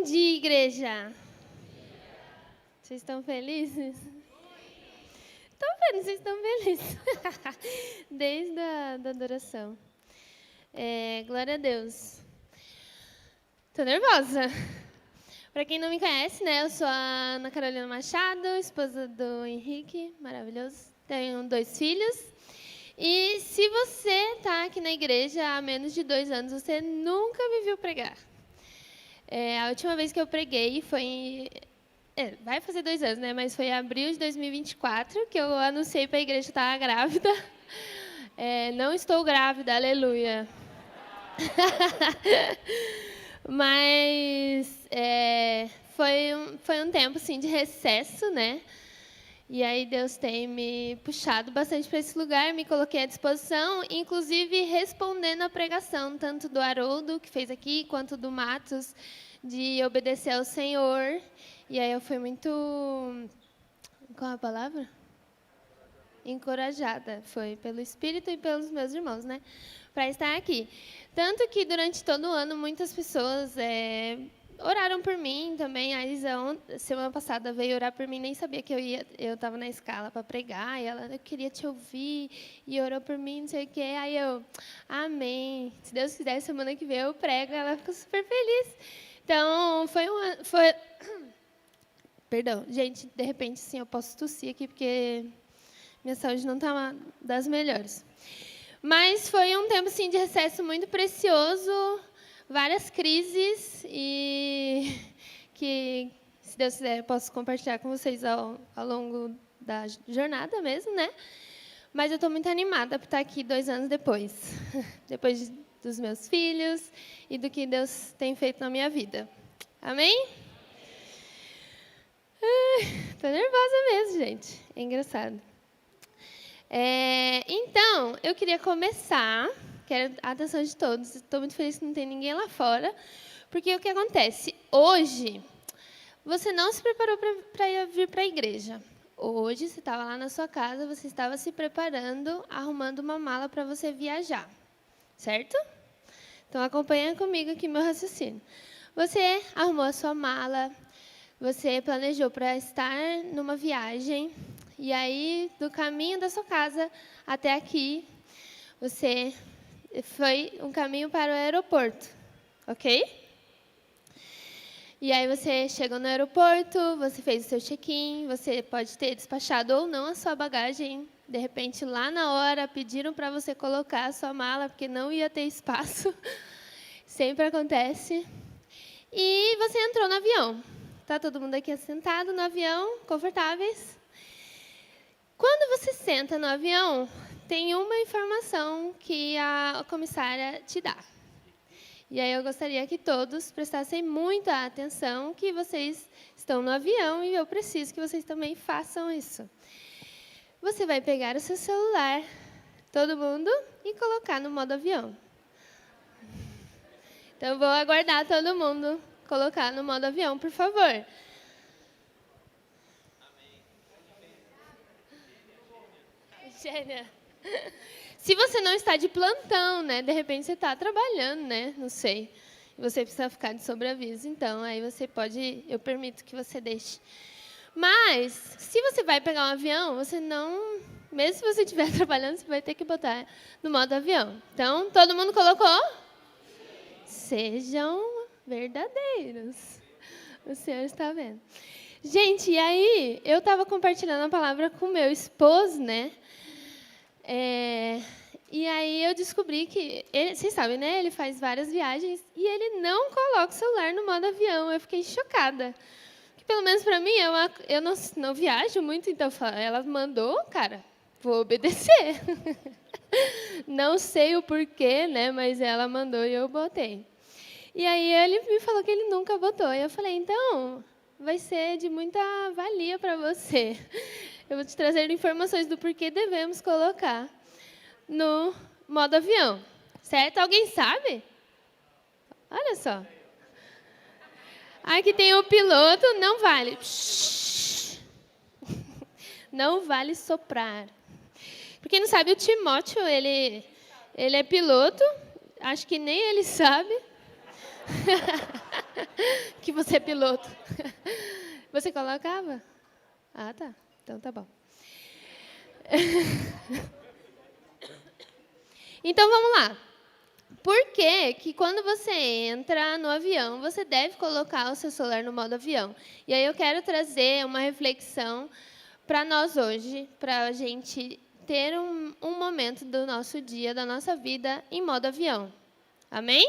dia, igreja. Vocês estão felizes? Estou vendo, vocês estão felizes. Desde a adoração. Glória a Deus. Estou nervosa. Para quem não me conhece, né, eu sou a Ana Carolina Machado, esposa do Henrique, maravilhoso. Tenho 2 filhos. E se você está aqui na igreja há menos de 2 anos, você nunca me viu pregar. A última vez que eu preguei foi... vai fazer 2 anos, né? Mas foi em abril de 2024 que eu anunciei para a igreja que estava grávida. Não estou grávida, aleluia. Mas foi um tempo assim, de recesso, né? E aí Deus tem me puxado bastante para esse lugar, me coloquei à disposição, inclusive respondendo a pregação, tanto do Haroldo, que fez aqui, quanto do Matos, de obedecer ao Senhor. E aí eu fui muito... Qual é a palavra? Encorajada. Foi pelo Espírito e pelos meus irmãos, né? Para estar aqui. Tanto que durante todo o ano muitas pessoas... oraram por mim também. A Isa, semana passada, veio orar por mim, nem sabia que eu estava na escala para pregar, e ela, eu queria te ouvir, e orou por mim, não sei o quê. Aí eu, amém. Se Deus quiser, semana que vem eu prego. Ela ficou super feliz. Então, foi... Perdão, gente, de repente, sim, eu posso tossir aqui, porque minha saúde não está das melhores. Mas foi um tempo, assim, de recesso muito precioso, várias crises, e que, se Deus quiser, eu posso compartilhar com vocês ao longo da jornada mesmo, né? Mas eu estou muito animada por estar aqui 2 anos depois. Depois dos meus filhos e do que Deus tem feito na minha vida. Amém? Estou nervosa mesmo, gente. É engraçado. Então, eu queria começar... Quero a atenção de todos. Estou muito feliz que não tem ninguém lá fora. Porque o que acontece? Hoje, você não se preparou para vir para a igreja. Hoje, você estava lá na sua casa, você estava se preparando, arrumando uma mala para você viajar. Certo? Então, acompanha comigo aqui meu raciocínio. Você arrumou a sua mala, você planejou para estar numa viagem, e aí, do caminho da sua casa até aqui, você... foi um caminho para o aeroporto, ok? E aí você chegou no aeroporto, você fez o seu check-in, você pode ter despachado ou não a sua bagagem. De repente, lá na hora, pediram para você colocar a sua mala, porque não ia ter espaço. Sempre acontece. E você entrou no avião. Está todo mundo aqui assentado no avião, confortáveis. Quando você senta no avião... tem uma informação que a comissária te dá. E aí eu gostaria que todos prestassem muita atenção, que vocês estão no avião e eu preciso que vocês também façam isso. Você vai pegar o seu celular, todo mundo, e colocar no modo avião. Então, eu vou aguardar todo mundo colocar no modo avião, por favor. Gênia. Se você não está de plantão, né? De repente você está trabalhando, né? Não sei. E você precisa ficar de sobreaviso. Então, aí você pode... eu permito que você deixe. Mas, se você vai pegar um avião, você não... mesmo se você estiver trabalhando, você vai ter que botar no modo avião. Então, todo mundo colocou? Sejam verdadeiros. O Senhor está vendo. Gente, e aí, eu estava compartilhando a palavra com o meu esposo, né? E aí eu descobri que, vocês sabem, né? Ele faz várias viagens e ele não coloca o celular no modo avião. Eu fiquei chocada. Porque, pelo menos para mim, eu não viajo muito, então ela mandou, cara, vou obedecer. Não sei o porquê, né? Mas ela mandou e eu botei. E aí ele me falou que ele nunca botou. E eu falei, então, vai ser de muita valia para você. Eu vou te trazer informações do porquê devemos colocar no modo avião. Certo? Alguém sabe? Olha só. Aqui tem o piloto, não vale. Não vale soprar. Para quem não sabe, o Timóteo, ele é piloto. Acho que nem ele sabe. que você é piloto. Você colocava? Ah, tá. Então tá bom. Então vamos lá. Por que quando você entra no avião, você deve colocar o seu celular no modo avião? E aí eu quero trazer uma reflexão para nós hoje, para a gente ter um momento do nosso dia, da nossa vida, em modo avião. Amém?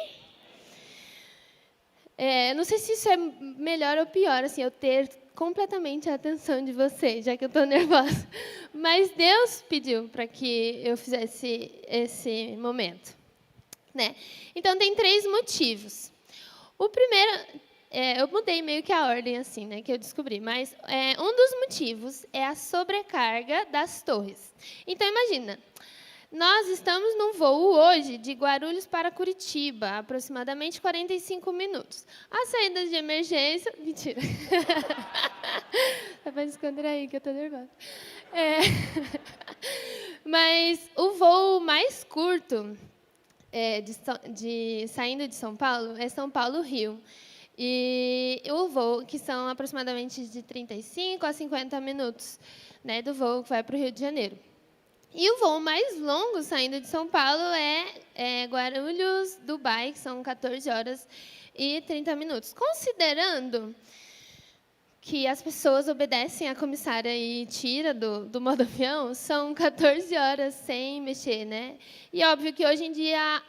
Não sei se isso é melhor ou pior, assim, eu ter completamente a atenção de vocês, já que eu estou nervosa. Mas Deus pediu para que eu fizesse esse momento. Né? Então, tem 3 motivos. O primeiro, eu mudei meio que a ordem, assim, né, que eu descobri, mas um dos motivos é a sobrecarga das torres. Então, imagina, nós estamos num voo hoje de Guarulhos para Curitiba, aproximadamente 45 minutos. A saída de emergência... Mentira. Dá para esconder aí, que eu estou nervosa. Mas o voo mais curto... saindo de São Paulo, é São Paulo-Rio. E o voo, que são aproximadamente de 35 a 50 minutos, né, do voo que vai para o Rio de Janeiro. E o voo mais longo saindo de São Paulo é Guarulhos-Dubai, que são 14 horas e 30 minutos. Considerando que as pessoas obedecem a comissária e tira do modo avião, são 14 horas sem mexer, né? E óbvio que hoje em dia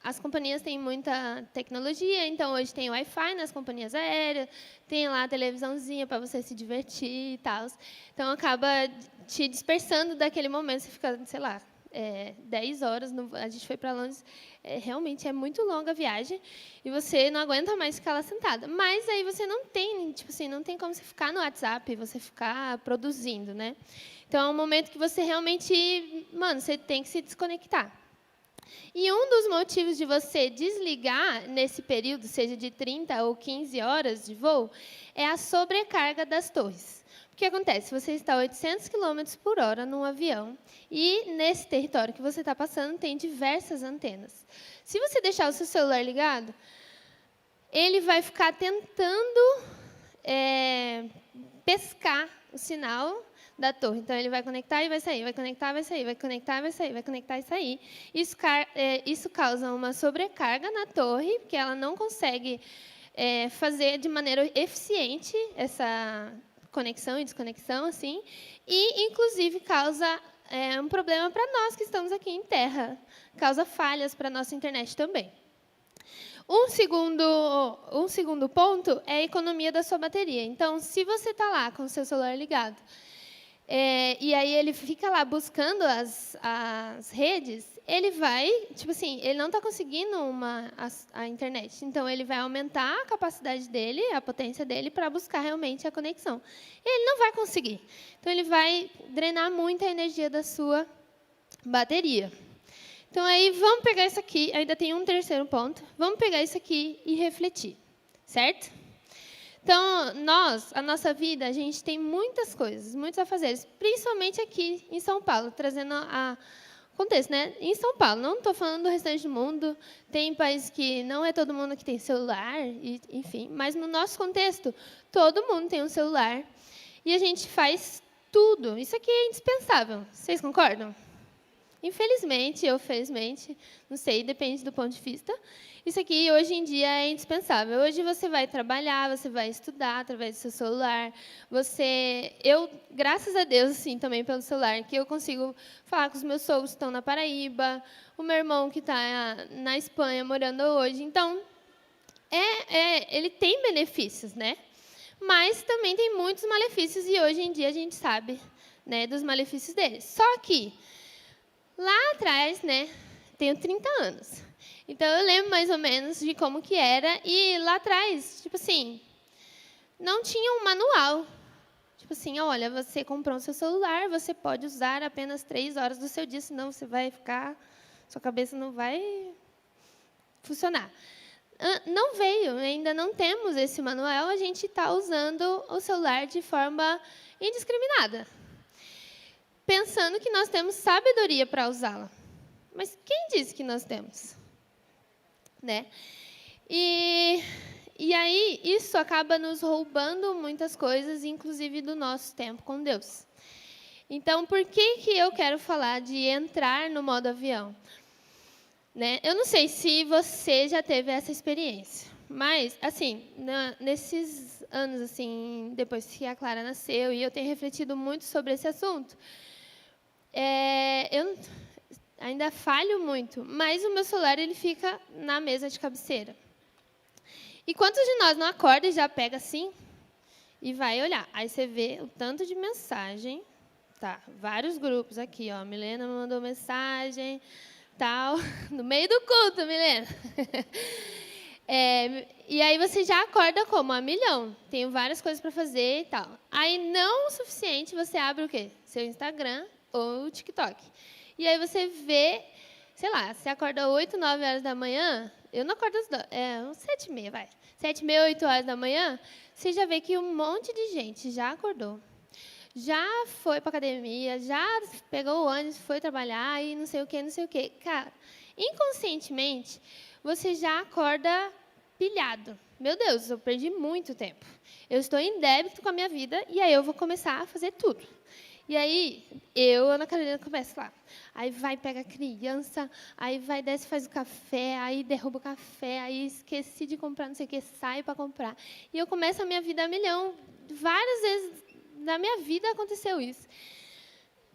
as companhias têm muita tecnologia, então hoje tem Wi-Fi nas companhias aéreas, tem lá a televisãozinha para você se divertir e tal. Então acaba te dispersando daquele momento, você fica, sei lá, 10 horas, a gente foi para Londres, realmente é muito longa a viagem, e você não aguenta mais ficar lá sentada. Mas aí você não tem, tipo assim, não tem como você ficar no WhatsApp, você ficar produzindo, né? Então, é um momento que você realmente, você tem que se desconectar. E um dos motivos de você desligar nesse período, seja de 30 ou 15 horas de voo, é a sobrecarga das torres. O que acontece? Você está a 800 km por hora num avião e, nesse território que você está passando, tem diversas antenas. Se você deixar o seu celular ligado, ele vai ficar tentando pescar o sinal da torre. Então, ele vai conectar e vai sair, vai conectar e vai sair, vai conectar e vai sair, vai conectar e sair. Isso causa uma sobrecarga na torre, porque ela não consegue fazer de maneira eficiente essa conexão e desconexão, assim, e, inclusive, causa um problema para nós que estamos aqui em terra. Causa falhas para a nossa internet também. Um segundo ponto é a economia da sua bateria. Então, se você está lá com o seu celular ligado, e aí ele fica lá buscando as redes, ele vai, tipo assim, ele não está conseguindo a internet. Então, ele vai aumentar a capacidade dele, a potência dele, para buscar realmente a conexão. Ele não vai conseguir. Então, ele vai drenar muita energia da sua bateria. Então, aí, vamos pegar isso aqui, ainda tem um terceiro ponto, vamos pegar isso aqui e refletir, certo? Então, a nossa vida, a gente tem muitas coisas, muitos afazeres, principalmente aqui em São Paulo, trazendo contexto, né? Em São Paulo, não estou falando do restante do mundo, tem países que não é todo mundo que tem celular, enfim, mas no nosso contexto, todo mundo tem um celular e a gente faz tudo. Isso aqui é indispensável, vocês concordam? Infelizmente ou felizmente, não sei, depende do ponto de vista, isso aqui hoje em dia é indispensável. Hoje você vai trabalhar, você vai estudar através do seu celular. Eu, graças a Deus, assim, também pelo celular, que eu consigo falar com os meus sogros que estão na Paraíba, o meu irmão que está na Espanha morando hoje. Então, ele tem benefícios, né? Mas também tem muitos malefícios e hoje em dia a gente sabe, né, dos malefícios dele. Só que lá atrás, né, tenho 30 anos. Então, eu lembro mais ou menos de como que era. E lá atrás, tipo assim, não tinha um manual. Tipo assim, olha, você comprou o seu celular, você pode usar apenas 3 horas do seu dia, senão você vai ficar, sua cabeça não vai funcionar. Não veio, ainda não temos esse manual, a gente está usando o celular de forma indiscriminada, pensando que nós temos sabedoria para usá-la. Mas quem disse que nós temos? Né? E aí, isso acaba nos roubando muitas coisas, inclusive do nosso tempo com Deus. Então, por que eu quero falar de entrar no modo avião? Né? Eu não sei se você já teve essa experiência, mas, assim, nesses anos, assim, depois que a Clara nasceu, e eu tenho refletido muito sobre esse assunto, eu ainda falho muito, mas o meu celular ele fica na mesa de cabeceira. E quantos de nós não acorda e já pega assim e vai olhar? Aí você vê o tanto de mensagem, tá? Vários grupos aqui, ó. Milena mandou mensagem, tal, no meio do culto, Milena. E aí você já acorda como? A milhão. Tenho várias coisas para fazer e tal. Aí, não o suficiente, você abre o quê? Seu Instagram ou o TikTok. E aí você vê, sei lá, você acorda 8, 9 horas da manhã, eu não acordo uns 7h30, vai. 7h30, 8 horas da manhã, você já vê que um monte de gente já acordou. Já foi para academia, já pegou o ônibus, foi trabalhar e não sei o quê, não sei o quê. Cara, inconscientemente, você já acorda pilhado. Meu Deus, eu perdi muito tempo. Eu estou em débito com a minha vida e aí eu vou começar a fazer tudo. E aí, Ana Carolina, começo lá. Aí vai, pega a criança, aí vai, desce, faz o café, aí derruba o café, aí esqueci de comprar, não sei o que, sai para comprar. E eu começo a minha vida a milhão. Várias vezes na minha vida aconteceu isso.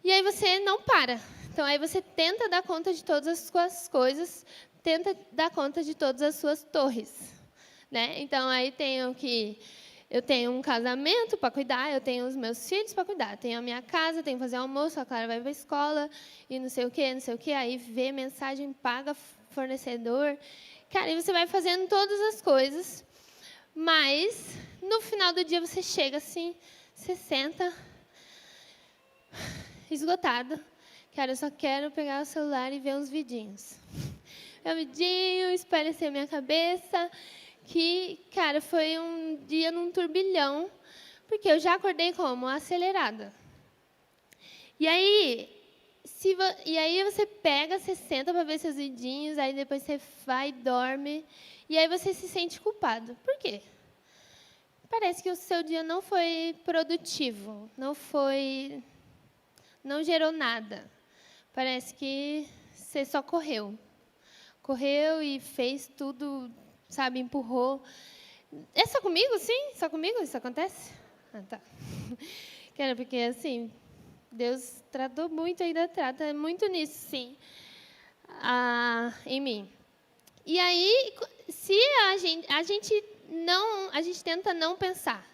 E aí você não para. Então, aí você tenta dar conta de todas as suas coisas, tenta dar conta de todas as suas torres. Né? Então, aí eu tenho um casamento para cuidar, eu tenho os meus filhos para cuidar, tenho a minha casa, tenho que fazer almoço, a Clara vai para a escola, e não sei o quê, aí vê mensagem, paga fornecedor. Cara, e você vai fazendo todas as coisas, mas no final do dia você chega assim, você senta, esgotado. Cara, eu só quero pegar o celular e ver uns vidinhos. É um vidinho, espairecer minha cabeça, que, cara, foi um dia num turbilhão, porque eu já acordei como? Acelerada. E aí, você pega, você senta para ver seus vidinhos, aí depois você vai e dorme, e aí você se sente culpado. Por quê? Parece que o seu dia não foi produtivo, não gerou nada. Parece que você só correu. Correu e fez tudo, sabe, empurrou. É só comigo, sim? Só comigo isso acontece? Ah, tá. Porque, assim, Deus tratou muito, ainda trata muito nisso, sim, em mim. E aí, se a gente tenta não pensar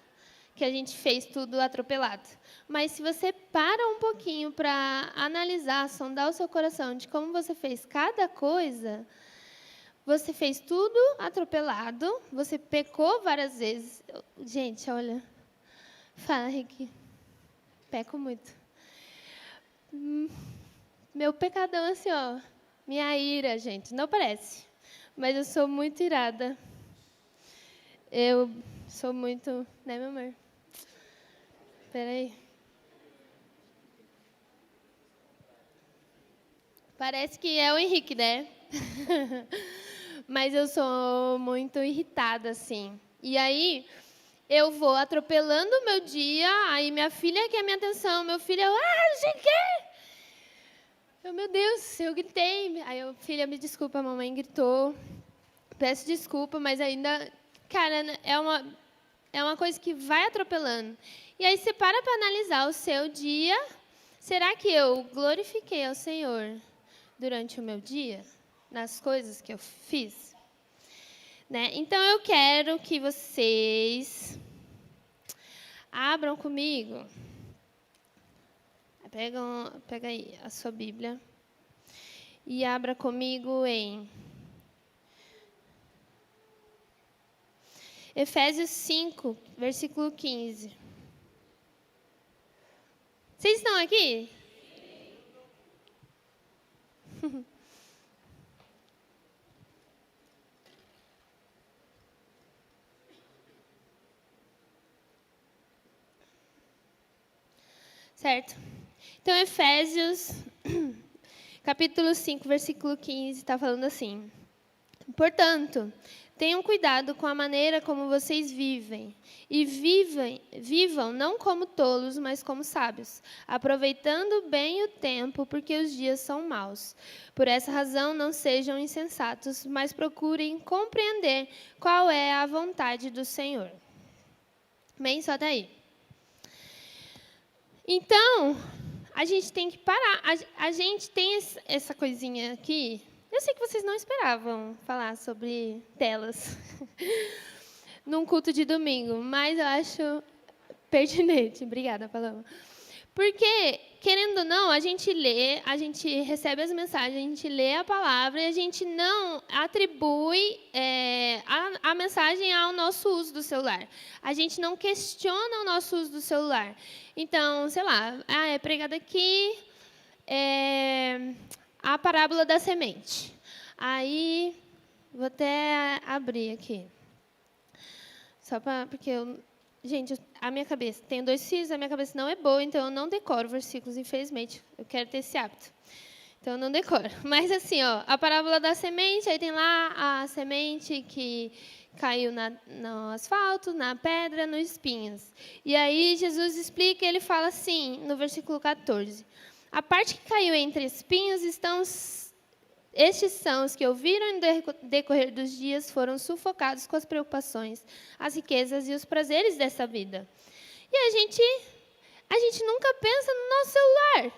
que a gente fez tudo atropelado. Mas se você para um pouquinho para analisar, sondar o seu coração de como você fez cada coisa, você fez tudo atropelado, você pecou várias vezes. Gente, olha, fala, Rick, peco muito. Meu pecadão, assim, ó, minha ira, gente, não parece, mas eu sou muito irada. Eu sou muito, né, meu amor? Espera aí. Parece que é o Henrique, né? Mas eu sou muito irritada, assim. E aí, eu vou atropelando o meu dia, aí minha filha quer minha atenção, meu filho, não sei o quê. Meu Deus, eu gritei. Aí eu, filha, me desculpa, a mamãe gritou. Peço desculpa, mas ainda, cara, é uma coisa que vai atropelando. E aí você para analisar o seu dia. Será que eu glorifiquei ao Senhor durante o meu dia? Nas coisas que eu fiz? Né? Então, eu quero que vocês abram comigo. Pega aí a sua Bíblia. E abra comigo em Efésios 5, versículo 15. Vocês estão aqui? Certo? Então, Efésios, capítulo 5, versículo 15, está falando assim. Portanto, Tenham cuidado com a maneira como vocês vivem. E vivam não como tolos, mas como sábios, aproveitando bem o tempo, porque os dias são maus. Por essa razão, não sejam insensatos, mas procurem compreender qual é a vontade do Senhor. Bem, só daí. Então, a gente tem que parar. A gente tem essa coisinha aqui. Eu sei que vocês não esperavam falar sobre telas num culto de domingo, mas eu acho pertinente. Obrigada, Paloma. Porque, querendo ou não, a gente lê, a gente recebe as mensagens, a gente lê a palavra e a gente não atribui a mensagem ao nosso uso do celular. A gente não questiona o nosso uso do celular. Então, sei lá, é pregado aqui a parábola da semente. Aí, vou até abrir aqui. Só porque gente, a minha cabeça, tenho 2 filhos, a minha cabeça não é boa, então eu não decoro versículos, infelizmente. Eu quero ter esse hábito. Então eu não decoro. Mas assim, a parábola da semente, aí tem lá a semente que caiu no asfalto, na pedra, nos espinhos. E aí Jesus explica, ele fala assim, no versículo 14. A parte que caiu entre espinhos estes são os que ouviram no decorrer dos dias, foram sufocados com as preocupações, as riquezas e os prazeres dessa vida. E a gente nunca pensa no nosso celular.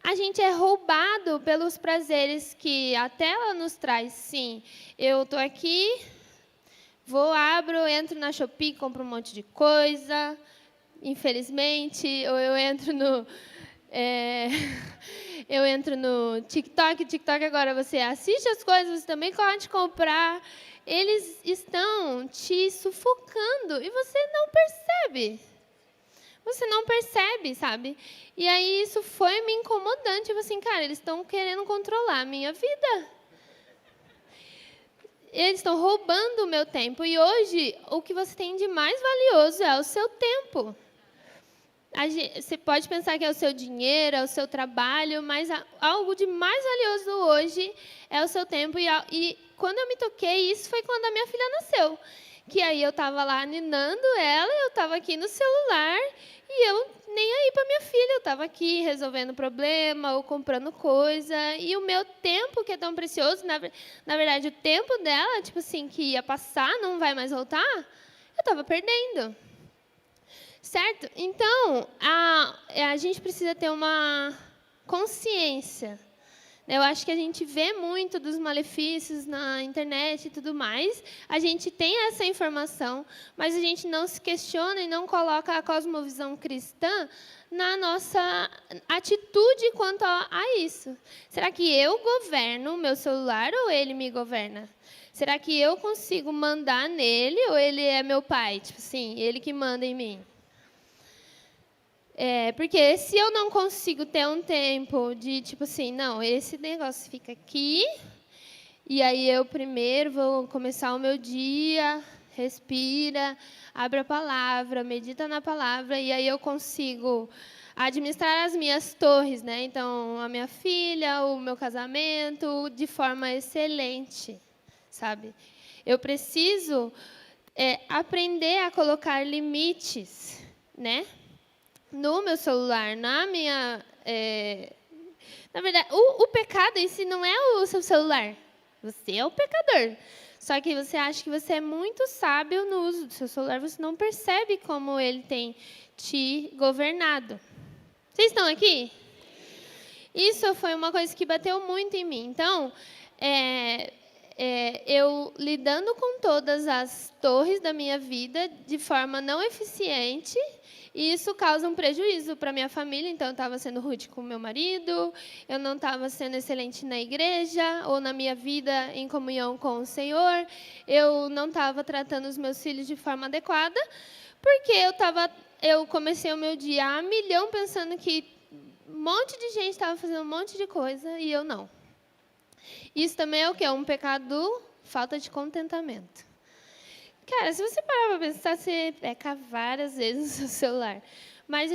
A gente é roubado pelos prazeres que a tela nos traz. Sim, eu estou aqui, abro, entro na Shopee, compro um monte de coisa, infelizmente, ou eu entro no... eu entro no TikTok agora você assiste as coisas, você também pode comprar. Eles estão te sufocando e você não percebe. Você não percebe, sabe? E aí isso foi me incomodando. Tipo assim, cara, eles estão querendo controlar a minha vida. Eles estão roubando o meu tempo. E hoje, o que você tem de mais valioso é o seu tempo. Você pode pensar que é o seu dinheiro, é o seu trabalho, mas algo de mais valioso hoje é o seu tempo. E quando eu me toquei, isso foi quando a minha filha nasceu. Que aí eu estava lá ninando ela, eu estava aqui no celular e eu nem aí para minha filha. Eu estava aqui resolvendo problema ou comprando coisa. E o meu tempo, que é tão precioso, na verdade, o tempo dela, tipo assim, que ia passar, não vai mais voltar, eu estava perdendo. Certo? Então, a gente precisa ter uma consciência. Eu acho que a gente vê muito dos malefícios na internet e tudo mais. A gente tem essa informação, mas a gente não se questiona e não coloca a cosmovisão cristã na nossa atitude quanto a isso. Será que eu governo o meu celular ou ele me governa? Será que eu consigo mandar nele ou ele é meu pai? Tipo assim, ele que manda em mim. Porque se eu não consigo ter um tempo de, tipo assim, não, esse negócio fica aqui, e aí eu primeiro vou começar o meu dia, respira, abre a palavra, medita na palavra, e aí eu consigo administrar as minhas torres, né? Então, a minha filha, o meu casamento, de forma excelente, sabe? Eu preciso aprender a colocar limites, né? No meu celular, na minha... Na verdade, o pecado em si não é o seu celular. Você é o pecador. Só que você acha que você é muito sábio no uso do seu celular, você não percebe como ele tem te governado. Vocês estão aqui? Isso foi uma coisa que bateu muito em mim. Então, eu lidando com todas as torres da minha vida de forma não eficiente... E isso causa um prejuízo para a minha família. Então, eu estava sendo rude com o meu marido, eu não estava sendo excelente na igreja ou na minha vida em comunhão com o Senhor, eu não estava tratando os meus filhos de forma adequada, porque eu comecei o meu dia a milhão pensando que um monte de gente estava fazendo um monte de coisa e eu não. Isso também é o quê? Um pecado, falta de contentamento. Cara, se você parar para pensar, você peca várias vezes no seu celular. Mas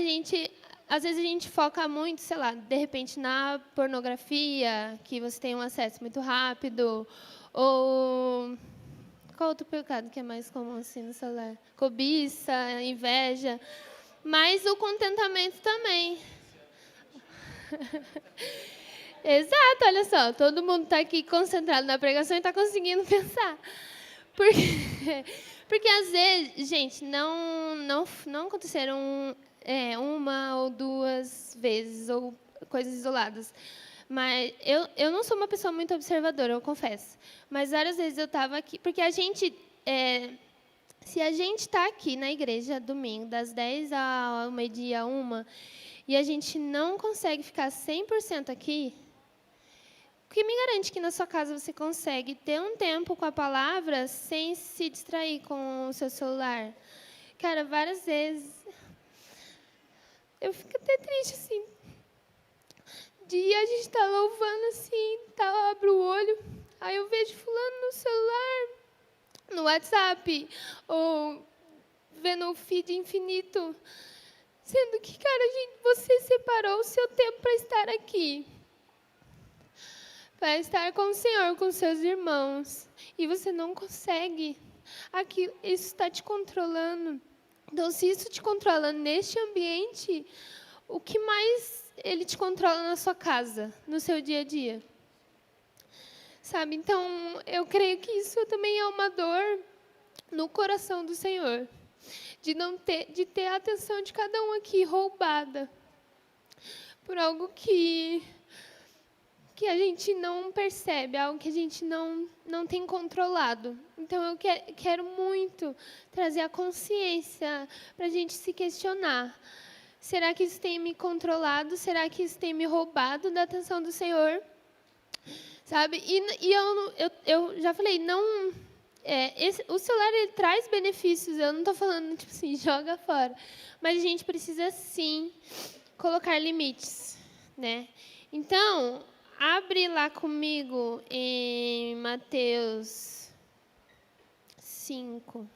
às vezes a gente foca muito, sei lá, de repente na pornografia, que você tem um acesso muito rápido, Ou qual outro pecado que é mais comum assim no celular? Cobiça, inveja. Mas o contentamento também. Exato, olha só, todo mundo está aqui concentrado na pregação e está conseguindo pensar. Porque às vezes, gente, não aconteceram uma ou duas vezes, ou coisas isoladas. Mas eu não sou uma pessoa muito observadora, eu confesso. Mas várias vezes eu estava aqui, porque a gente... se a gente está aqui na igreja domingo, das 10 ao meio-dia, 1, e a gente não consegue ficar 100% aqui, o que me garante que na sua casa você consegue ter um tempo com a palavra sem se distrair com o seu celular? Cara, várias vezes eu fico até triste, assim. Dia a gente está louvando, assim, tá, eu abro o olho, aí eu vejo fulano no celular, no WhatsApp, ou vendo o feed infinito. Sendo que, cara, você separou o seu tempo para estar aqui. Para estar com o Senhor, com seus irmãos. E você não consegue. Aqui, isso está te controlando. Então, se isso te controla neste ambiente, o que mais ele te controla na sua casa, no seu dia a dia? Sabe? Então, eu creio que isso também é uma dor no coração do Senhor. De ter a atenção de cada um aqui roubada por algo que a gente não percebe, algo que a gente não tem controlado. Então, eu quero muito trazer a consciência para a gente se questionar. Será que isso tem me controlado? Será que isso tem me roubado da atenção do Senhor? Sabe? E eu já falei, não... o celular ele traz benefícios, eu não estou falando, tipo assim, joga fora. Mas a gente precisa, sim, colocar limites, né? Então, abre lá comigo em Mateus 5.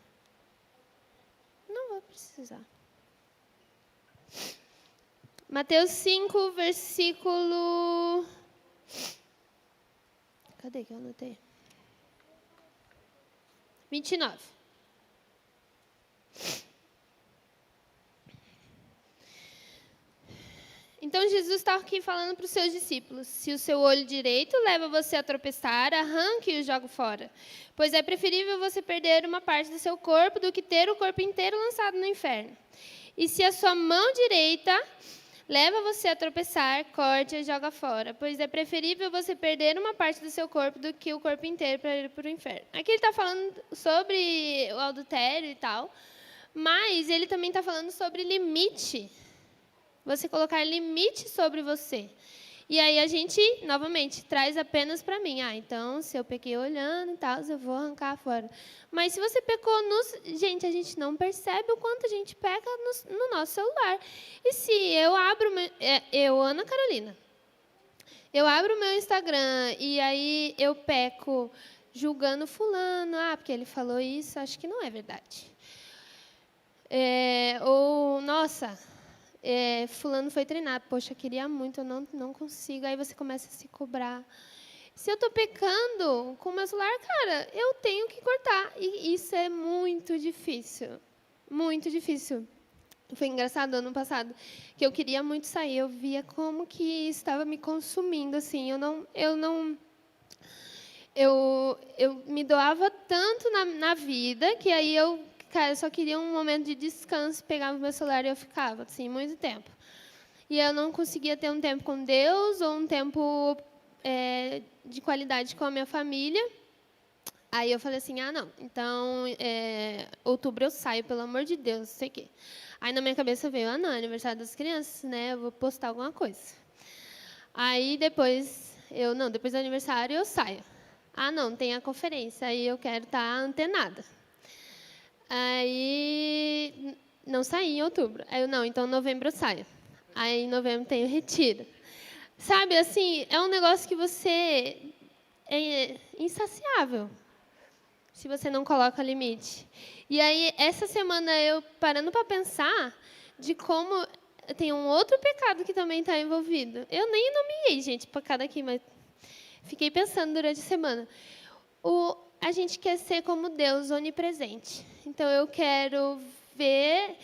Não vou precisar. Mateus 5, versículo... Cadê que eu anotei? 29. Então, Jesus está aqui falando para os seus discípulos: se o seu olho direito leva você a tropeçar, arranque e o jogue fora. Pois é preferível você perder uma parte do seu corpo do que ter o corpo inteiro lançado no inferno. E se a sua mão direita leva você a tropeçar, corte e joga fora. Pois é preferível você perder uma parte do seu corpo do que o corpo inteiro para ir para o inferno. Aqui ele está falando sobre o adultério e tal, mas ele também está falando sobre limite. Você colocar limite sobre você. E aí a gente, novamente, traz apenas para mim. Então, se eu pequei olhando e tal, eu vou arrancar fora. Mas se você pecou Gente, a gente não percebe o quanto a gente peca no nosso celular. E se eu abro... Ana Carolina. Eu abro o meu Instagram e aí eu peco julgando fulano. Porque ele falou isso, acho que não é verdade. Nossa... fulano foi treinar, poxa, queria muito, eu não consigo. Aí você começa a se cobrar. Se eu estou pecando com o meu celular, cara, eu tenho que cortar. E isso é muito difícil. Muito difícil. Foi engraçado ano passado, que eu queria muito sair. Eu via como que estava me consumindo, assim. Eu me doava tanto na vida, que aí eu só queria um momento de descanso, pegava o meu celular e eu ficava, assim, muito tempo. E eu não conseguia ter um tempo com Deus ou um tempo de qualidade com a minha família. Aí eu falei assim, não, então, outubro eu saio, pelo amor de Deus, não sei o quê. Aí na minha cabeça veio, não, aniversário das crianças, né, eu vou postar alguma coisa. Aí depois do aniversário eu saio. Não, tem a conferência, aí eu quero estar antenada. Aí, não saí em outubro. Aí eu, então em novembro eu saio. Aí em novembro tem o retiro. Sabe, assim, é um negócio que você é insaciável, se você não coloca limite. E aí, essa semana, eu parando para pensar de como tem um outro pecado que também está envolvido. Eu nem nomeei, gente, pecado aqui, mas fiquei pensando durante a semana. a gente quer ser como Deus, onipresente. Então, eu quero ver...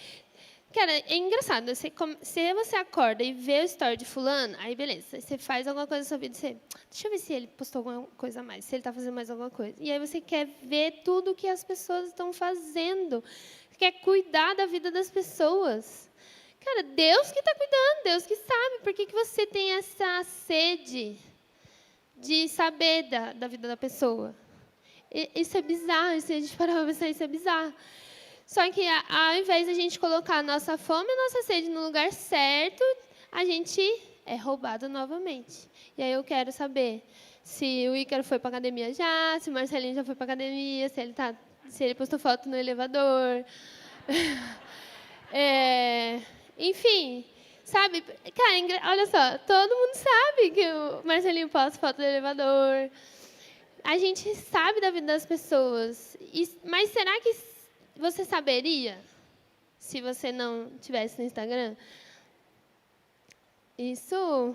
Cara, é engraçado. Se você acorda e vê o story de fulano, aí beleza. Você faz alguma coisa na sua vida, deixa eu ver se ele postou alguma coisa a mais, se ele está fazendo mais alguma coisa. E aí você quer ver tudo o que as pessoas estão fazendo. Você quer cuidar da vida das pessoas. Cara, Deus que está cuidando, Deus que sabe. Por que você tem essa sede de saber da vida da pessoa? Isso é bizarro. Se a gente parar para pensar, isso é bizarro. Só que, ao invés de a gente colocar a nossa fome e a nossa sede no lugar certo, a gente é roubado novamente. E aí eu quero saber se o Ícaro foi para a academia já, se o Marcelinho já foi para a academia, se ele postou foto no elevador. Enfim, sabe? Cara, olha só, todo mundo sabe que o Marcelinho posta foto do elevador. A gente sabe da vida das pessoas. Mas será que você saberia se você não tivesse no Instagram? Isso...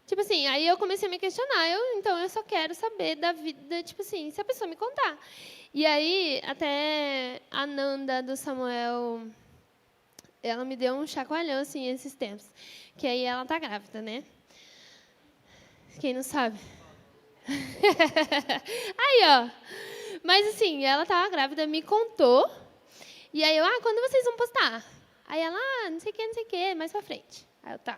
Tipo assim, aí eu comecei a me questionar. Então, eu só quero saber da vida, tipo assim, se a pessoa me contar. E aí, até a Nanda do Samuel, ela me deu um chacoalhão, assim, esses tempos. Que aí ela tá grávida, né? Quem não sabe? Aí, ó. Mas, assim, ela estava grávida, me contou. E aí eu, quando vocês vão postar? Aí ela, não sei o que, mais pra frente. Aí eu, tá.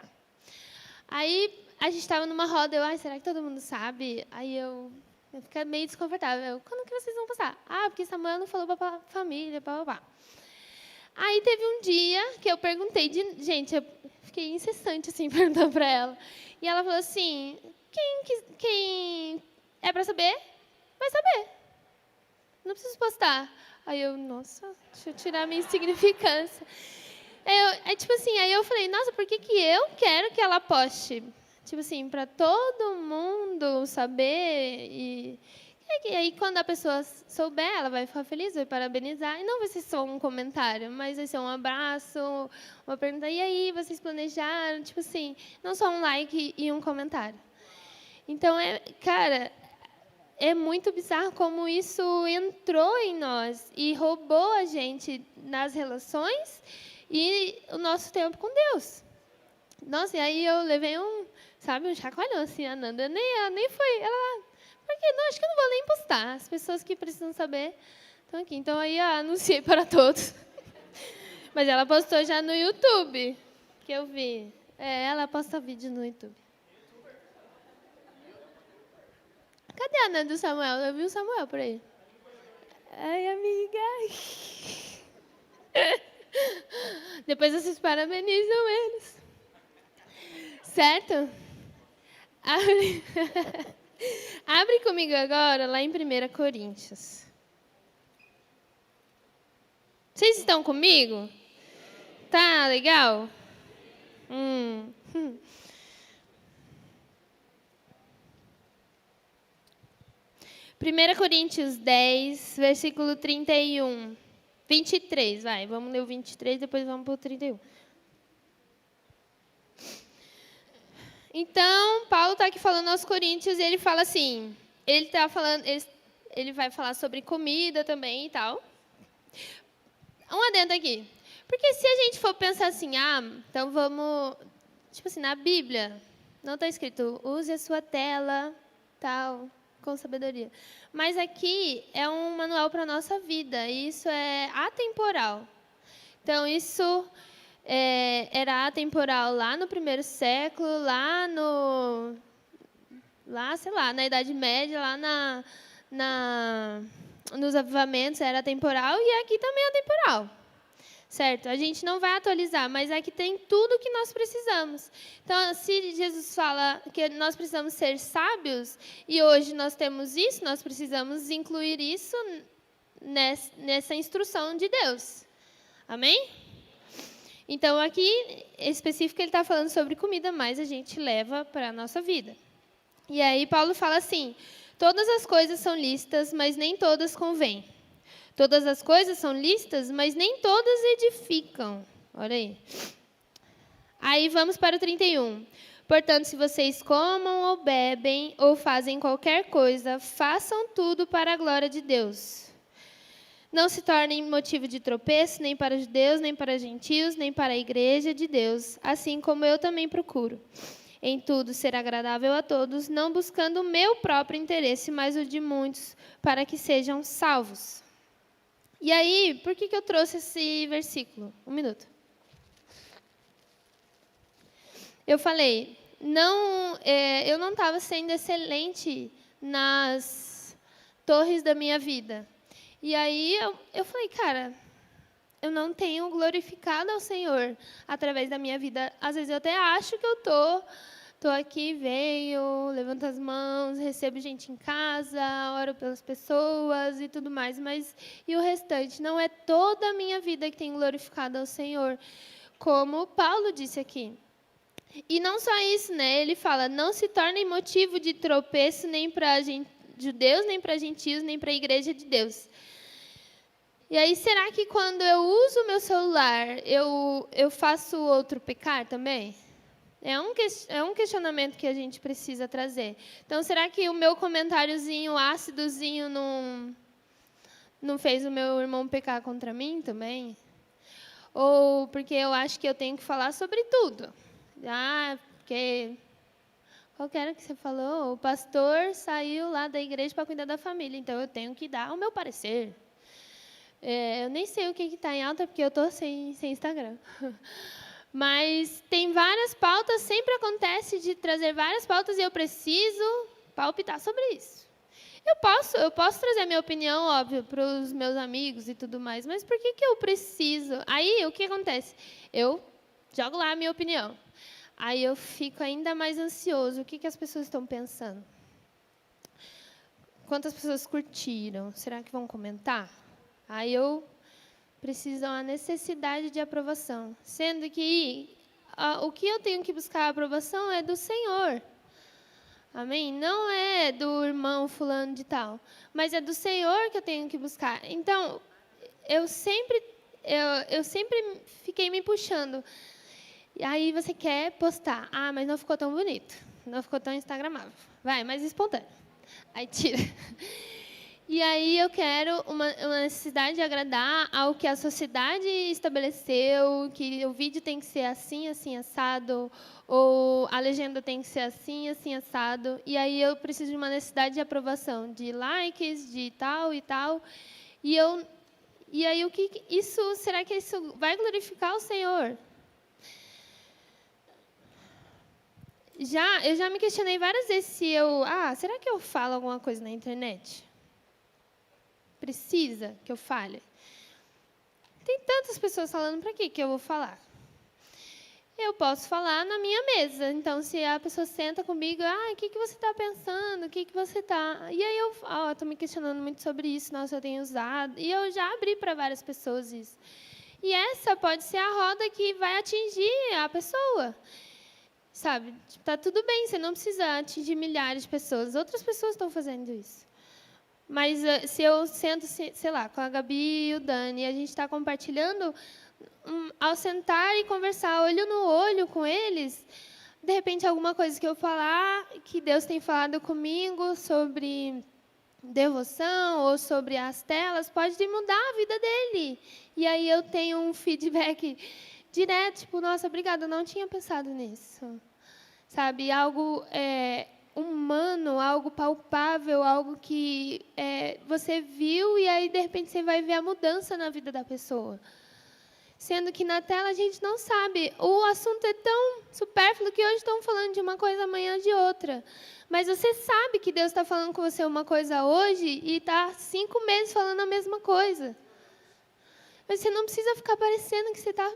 Aí a gente estava numa roda, eu, será que todo mundo sabe? Aí eu fiquei meio desconfortável. Quando que vocês vão postar? Porque Samuel não falou pra família, pá. Aí teve um dia que eu perguntei, gente, eu fiquei incessante, assim, perguntando pra ela. E ela falou assim, quem é pra saber, vai saber. Não preciso postar. Aí eu, nossa, deixa eu tirar a minha insignificância. Aí eu falei, nossa, por que eu quero que ela poste? Tipo assim, para todo mundo saber. E aí, quando a pessoa souber, ela vai ficar feliz, vai parabenizar. E não vai ser só um comentário, mas vai ser um abraço, uma pergunta, e aí, vocês planejaram? Tipo assim, não só um like e um comentário. Então, cara... É muito bizarro como isso entrou em nós e roubou a gente nas relações e o nosso tempo com Deus. Nossa, e aí eu levei um chacoalhão assim, a Nanda nem foi. Ela, porque não, acho que eu não vou nem postar. As pessoas que precisam saber estão aqui. Então aí eu anunciei para todos. Mas ela postou já no YouTube, que eu vi. Ela posta vídeo no YouTube. Cadê a Nanda do Samuel? Eu vi o Samuel por aí. Ai, amiga. Depois vocês parabenizam eles. Certo? Abre comigo agora, lá em 1 Coríntios. Vocês estão comigo? Tá legal? 1 Coríntios 10, versículo 31. 23, vai. Vamos ler o 23, depois vamos para o 31. Então, Paulo está aqui falando aos Coríntios e ele fala assim, ele vai falar sobre comida também e tal. Um adendo aqui. Porque se a gente for pensar assim, então vamos... Tipo assim, na Bíblia, não está escrito, use a sua tela, tal... com sabedoria. Mas aqui é um manual para a nossa vida, e isso é atemporal. Então, isso era atemporal lá no primeiro século, sei lá, na Idade Média, lá nos avivamentos era atemporal, e aqui também é atemporal. Certo? A gente não vai atualizar, mas aqui tem tudo o que nós precisamos. Então, se Jesus fala que nós precisamos ser sábios, e hoje nós temos isso, nós precisamos incluir isso nessa instrução de Deus. Amém? Então, aqui, em específico, ele está falando sobre comida, mas a gente leva para a nossa vida. E aí, Paulo fala assim, todas as coisas são lícitas, mas nem todas convêm. Todas as coisas são lícitas, mas nem todas edificam. Olha aí. Aí vamos para o 31. Portanto, se vocês comam ou bebem ou fazem qualquer coisa, façam tudo para a glória de Deus. Não se tornem motivo de tropeço, nem para judeus, nem para gentios, nem para a igreja de Deus, assim como eu também procuro. Em tudo ser agradável a todos, não buscando o meu próprio interesse, mas o de muitos, para que sejam salvos. E aí, por que eu trouxe esse versículo? 1 minuto. Eu falei, eu não estava sendo excelente nas torres da minha vida. E aí eu falei, cara, eu não tenho glorificado ao Senhor através da minha vida. Às vezes eu até acho que eu tô aqui, venho, levanto as mãos, recebo gente em casa, oro pelas pessoas e tudo mais, mas e o restante? Não é toda a minha vida que tem glorificado ao Senhor, como Paulo disse aqui. E não só isso, né? Ele fala, não se tornem motivo de tropeço nem para judeus, nem para gentios, nem para a igreja de Deus. E aí, será que quando eu uso o meu celular, eu faço outro pecar também? É um questionamento que a gente precisa trazer. Então, será que o meu comentáriozinho ácidozinho não fez o meu irmão pecar contra mim também? Ou porque eu acho que eu tenho que falar sobre tudo? Porque... Qual que era que você falou? O pastor saiu lá da igreja para cuidar da família, então eu tenho que dar o meu parecer. Eu nem sei o que está em alta, porque eu estou sem Instagram. Mas tem várias pautas, sempre acontece de trazer várias pautas e eu preciso palpitar sobre isso. Eu posso trazer a minha opinião, óbvio, para os meus amigos e tudo mais, mas por que eu preciso? Aí, o que acontece? Eu jogo lá a minha opinião. Aí eu fico ainda mais ansioso. O que as pessoas estão pensando? Quantas pessoas curtiram? Será que vão comentar? Aí eu preciso uma necessidade de aprovação. Sendo que o que eu tenho que buscar a aprovação é do Senhor. Amém? Não é do irmão fulano de tal. Mas é do Senhor que eu tenho que buscar. Então, eu sempre fiquei me puxando. E aí você quer postar. Mas não ficou tão bonito. Não ficou tão instagramável. Vai, mais espontâneo. Aí tira. E aí eu quero uma necessidade de agradar ao que a sociedade estabeleceu, que o vídeo tem que ser assim, assim, assado, ou a legenda tem que ser assim, assim, assado. E aí eu preciso de uma necessidade de aprovação, de likes, de tal e tal. E aí será que isso vai glorificar o Senhor? Eu já me questionei várias vezes se será que eu falo alguma coisa na internet? Precisa que eu fale? Tem tantas pessoas falando, para que eu vou falar? Eu posso falar na minha mesa. Então, se a pessoa senta comigo, o que você está pensando? O que você está... E aí eu estou me questionando muito sobre isso, nossa, eu tenho usado. E eu já abri para várias pessoas isso. E essa pode ser a roda que vai atingir a pessoa. Sabe? Está tudo bem, você não precisa atingir milhares de pessoas. Outras pessoas estão fazendo isso. Mas se eu sento, sei lá, com a Gabi e o Dani, e a gente está compartilhando, ao sentar e conversar olho no olho com eles, de repente alguma coisa que eu falar, que Deus tem falado comigo sobre devoção ou sobre as telas, pode mudar a vida dele. E aí eu tenho um feedback direto, tipo, nossa, obrigada, eu não tinha pensado nisso. Sabe, algo humano, algo palpável, algo que você viu e aí, de repente, você vai ver a mudança na vida da pessoa. Sendo que na tela a gente não sabe. O assunto é tão supérfluo que hoje estão falando de uma coisa, amanhã de outra. Mas você sabe que Deus está falando com você uma coisa hoje e está 5 meses falando a mesma coisa. Mas você não precisa ficar parecendo que você está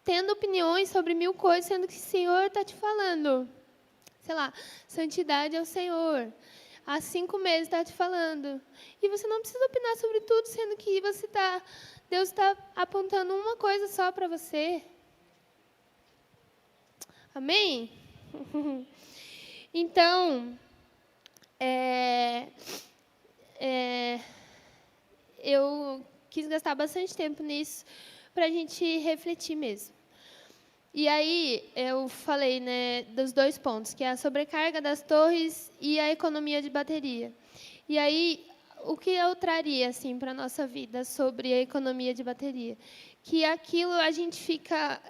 tendo opiniões sobre 1000 coisas, sendo que o Senhor está te falando. Sei lá, santidade é o Senhor. Há 5 meses está te falando. E você não precisa opinar sobre tudo, sendo que Deus está apontando uma coisa só para você. Amém? Então, eu quis gastar bastante tempo nisso para a gente refletir mesmo. E aí, eu falei, né, dos 2 pontos, que é a sobrecarga das torres e a economia de bateria. E aí, o que eu traria, assim, para a nossa vida sobre a economia de bateria? Que aquilo a gente fica,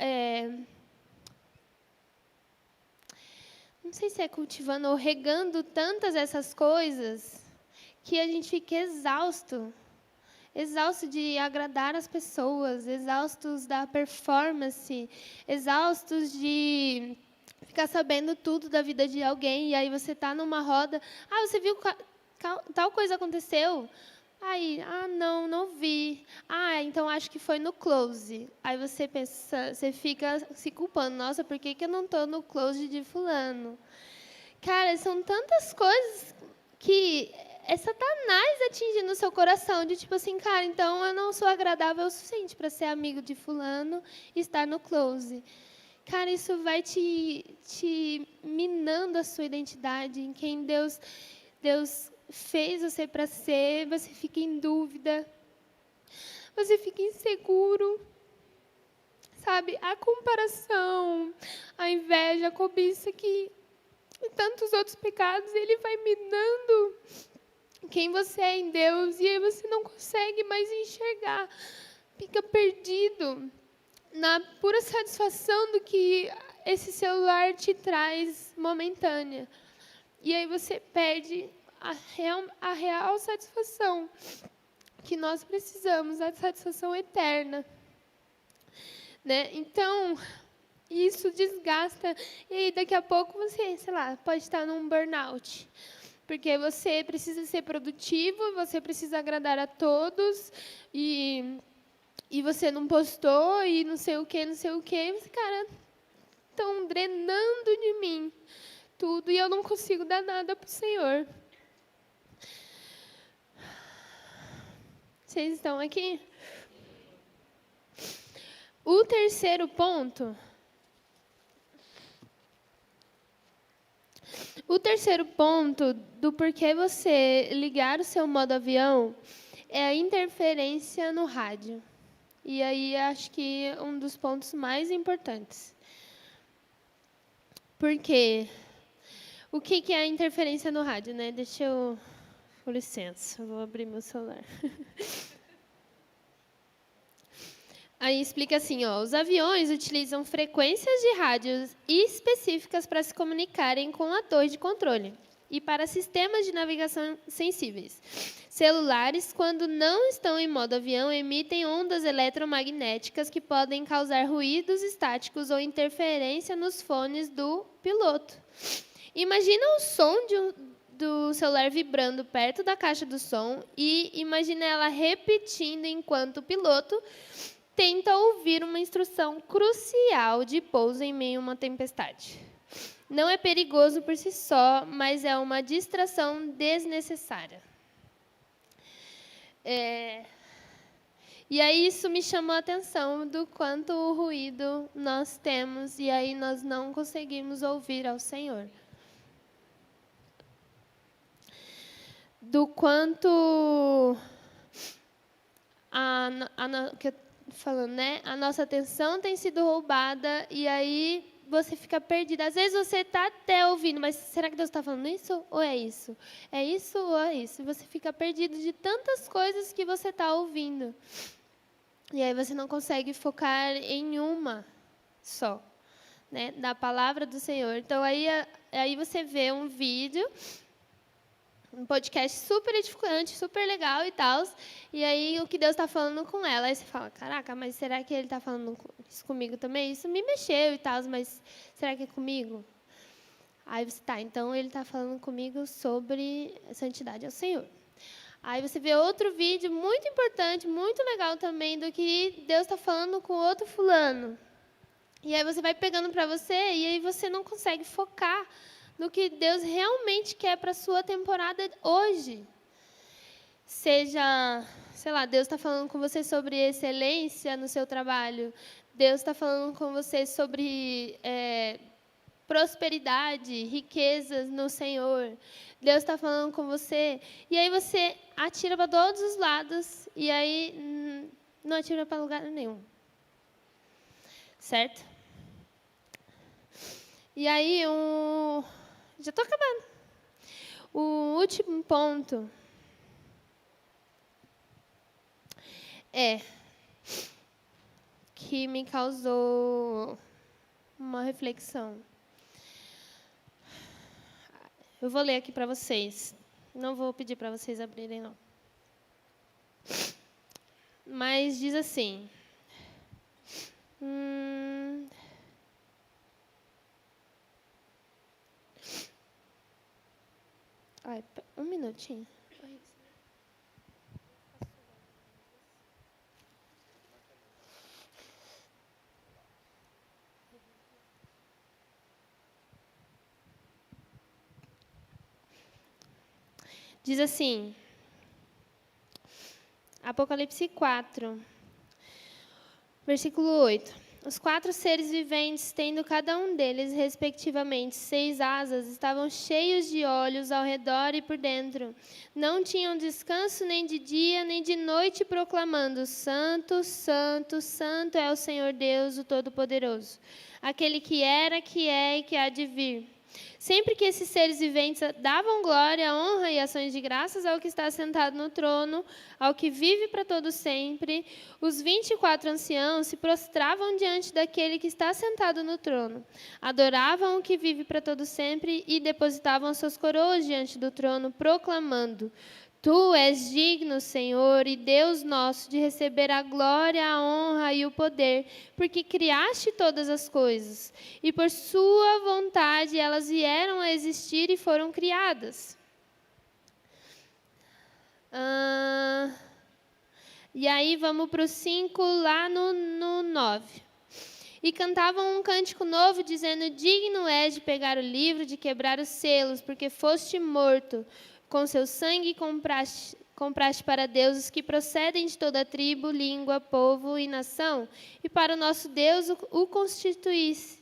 não sei se é cultivando ou regando tantas essas coisas, que a gente fica exausto. Exausto de agradar as pessoas, exaustos da performance, exaustos de ficar sabendo tudo da vida de alguém, e aí você está numa roda, você viu tal coisa aconteceu? Aí, não vi. Então acho que foi no close. Aí você pensa, você fica se culpando, nossa, por que eu não estou no close de fulano? Cara, são tantas coisas que é Satanás atingindo o seu coração, de tipo assim, cara, então eu não sou agradável o suficiente para ser amigo de fulano e estar no close. Cara, isso vai te minando a sua identidade, em quem Deus fez você para ser, você fica em dúvida, você fica inseguro. Sabe, a comparação, a inveja, a cobiça e tantos outros pecados, ele vai minando quem você é em Deus, e aí você não consegue mais enxergar, fica perdido na pura satisfação do que esse celular te traz momentânea. E aí você perde a real satisfação que nós precisamos, a satisfação eterna. Né? Então, isso desgasta, e aí daqui a pouco você, sei lá, pode estar num burnout. Porque você precisa ser produtivo, você precisa agradar a todos, e você não postou, e não sei o quê, e você, cara, estão drenando de mim tudo, e eu não consigo dar nada para o Senhor. Vocês estão aqui? O terceiro ponto... O terceiro ponto do porquê você ligar o seu modo avião é a interferência no rádio. E aí acho que é um dos pontos mais importantes. Por quê? O que é a interferência no rádio, né? Deixa eu... Com licença, eu vou abrir meu celular. Aí explica assim, os aviões utilizam frequências de rádio específicas para se comunicarem com a torre de controle e para sistemas de navegação sensíveis. Celulares, quando não estão em modo avião, emitem ondas eletromagnéticas que podem causar ruídos estáticos ou interferência nos fones do piloto. Imagina o som do celular vibrando perto da caixa do som e imagina ela repetindo enquanto o piloto tenta ouvir uma instrução crucial de pouso em meio a uma tempestade. Não é perigoso por si só, mas é uma distração desnecessária. E aí isso me chamou a atenção do quanto ruído nós temos e aí nós não conseguimos ouvir ao Senhor. Do quanto que eu falando, né? A nossa atenção tem sido roubada e aí você fica perdida. Às vezes você está até ouvindo, mas será que Deus está falando isso ou é isso? É isso ou é isso? E você fica perdido de tantas coisas que você está ouvindo. E aí você não consegue focar em uma só, né? Da palavra do Senhor. Então aí você vê um vídeo, um podcast super edificante, super legal e tal. E aí, o que Deus está falando com ela. Aí você fala, caraca, mas será que Ele está falando isso comigo também? Isso me mexeu e tal, mas será que é comigo? Aí você, então Ele está falando comigo sobre santidade ao Senhor. Aí você vê outro vídeo muito importante, muito legal também, do que Deus está falando com outro fulano. E aí você vai pegando para você, e aí você não consegue focar no que Deus realmente quer para a sua temporada hoje. Seja, sei lá, Deus está falando com você sobre excelência no seu trabalho. Deus está falando com você sobre prosperidade, riquezas no Senhor. Deus está falando com você. E aí você atira para todos os lados e aí não atira para lugar nenhum. Certo? E aí, já estou acabando. O último ponto que me causou uma reflexão. Eu vou ler aqui para vocês. Não vou pedir para vocês abrirem, não. Mas diz assim. Um minutinho. Diz assim, Apocalipse 4, versículo 8. Os 4 seres viventes, tendo cada um deles, respectivamente, 6 asas, estavam cheios de olhos ao redor e por dentro. Não tinham descanso nem de dia nem de noite, proclamando: Santo, Santo, Santo é o Senhor Deus, o Todo-Poderoso, aquele que era, que é e que há de vir. Sempre que esses seres viventes davam glória, honra e ações de graças ao que está sentado no trono, ao que vive para todo sempre, os 24 anciãos se prostravam diante daquele que está sentado no trono, adoravam o que vive para todo sempre e depositavam suas coroas diante do trono, proclamando: Tu és digno, Senhor, e Deus nosso, de receber a glória, a honra e o poder, porque criaste todas as coisas, e por sua vontade elas vieram a existir e foram criadas. E aí vamos para o 5, lá no 9. E cantavam um cântico novo, dizendo: Digno és de pegar o livro, de quebrar os selos, porque foste morto. Com seu sangue compraste para Deus os que procedem de toda tribo, língua, povo e nação, e para o nosso Deus o constituíste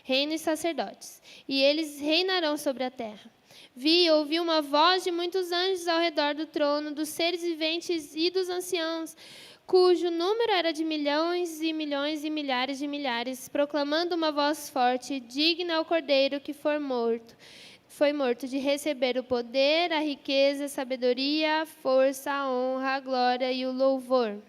reino e sacerdotes, e eles reinarão sobre a terra. Vi e ouvi uma voz de muitos anjos ao redor do trono, dos seres viventes e dos anciãos, cujo número era de milhões e milhões e milhares de milhares, proclamando uma voz forte: Digno é o Cordeiro que foi morto de receber o poder, a riqueza, a sabedoria, a força, a honra, a glória e o louvor.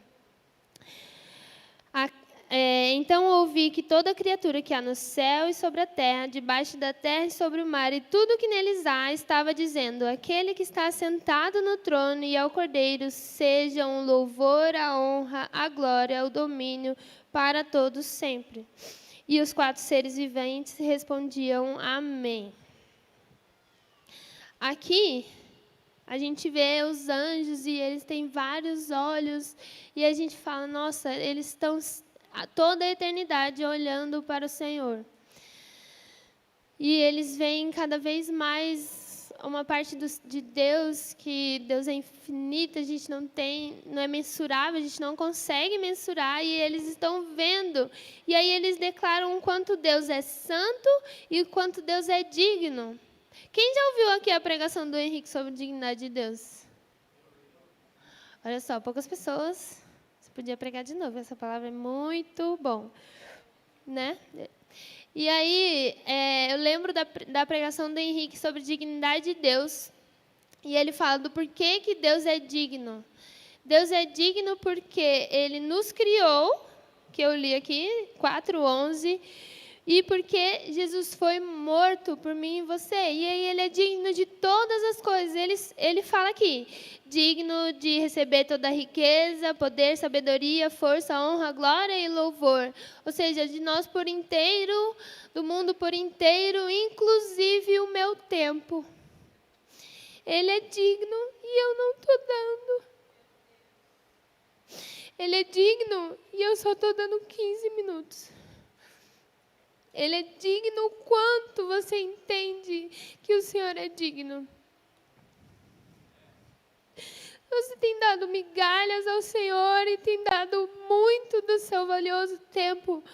Então ouvi que toda criatura que há no céu e sobre a terra, debaixo da terra e sobre o mar, e tudo que neles há, estava dizendo: Aquele que está sentado no trono e ao Cordeiro, sejam o louvor, a honra, a glória, o domínio para todos sempre. E os 4 seres viventes respondiam: Amém. Aqui, a gente vê os anjos e eles têm vários olhos e a gente fala: nossa, eles estão toda a eternidade olhando para o Senhor. E eles veem cada vez mais uma parte de Deus, que Deus é infinito, a gente não é mensurável, a gente não consegue mensurar, e eles estão vendo. E aí eles declaram o quanto Deus é santo e o quanto Deus é digno. Quem já ouviu aqui a pregação do Henrique sobre a dignidade de Deus? Olha só, poucas pessoas. Você podia pregar de novo, essa palavra é muito bom, né? E aí, eu lembro da pregação do Henrique sobre a dignidade de Deus, e ele fala do porquê que Deus é digno. Deus é digno porque Ele nos criou, que eu li aqui, 4:11, e porque Jesus foi morto por mim e você. E aí Ele é digno de todas as coisas. Ele fala aqui: digno de receber toda a riqueza, poder, sabedoria, força, honra, glória e louvor. Ou seja, de nós por inteiro, do mundo por inteiro, inclusive o meu tempo. Ele é digno e eu não estou dando. Ele é digno e eu só estou dando 15 minutos. Ele é digno o quanto você entende que o Senhor é digno. Você tem dado migalhas ao Senhor e tem dado muito do seu valioso tempo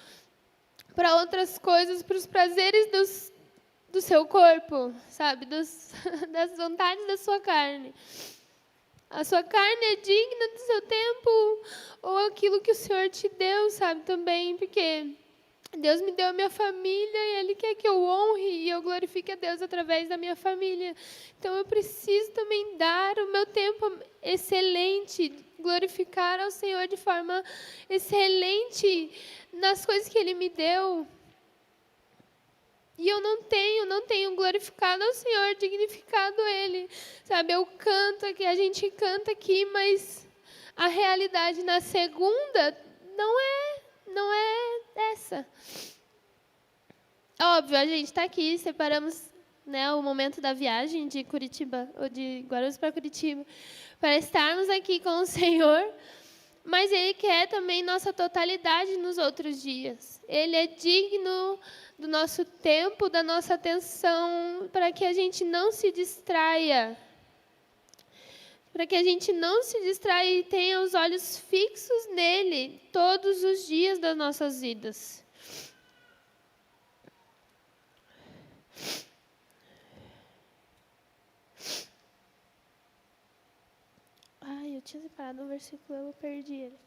para outras coisas, para os prazeres do seu corpo, sabe? Das vontades da sua carne. A sua carne é digna do seu tempo ou aquilo que o Senhor te deu, sabe? Também, porque Deus me deu a minha família e Ele quer que eu honre e eu glorifique a Deus através da minha família. Então, eu preciso também dar o meu tempo excelente, glorificar ao Senhor de forma excelente nas coisas que Ele me deu. E eu não tenho glorificado ao Senhor, dignificado Ele. Sabe, eu canto aqui, a gente canta aqui, mas a realidade na segunda não é essa. Óbvio, a gente está aqui, separamos, né, o momento da viagem de Curitiba, ou de Guarulhos para Curitiba, para estarmos aqui com o Senhor, mas Ele quer também nossa totalidade nos outros dias. Ele é digno do nosso tempo, da nossa atenção, para que a gente não se distraia. Para que a gente não se distraia e tenha os olhos fixos nele todos os dias das nossas vidas. Ai, eu tinha separado um versículo, eu perdi ele.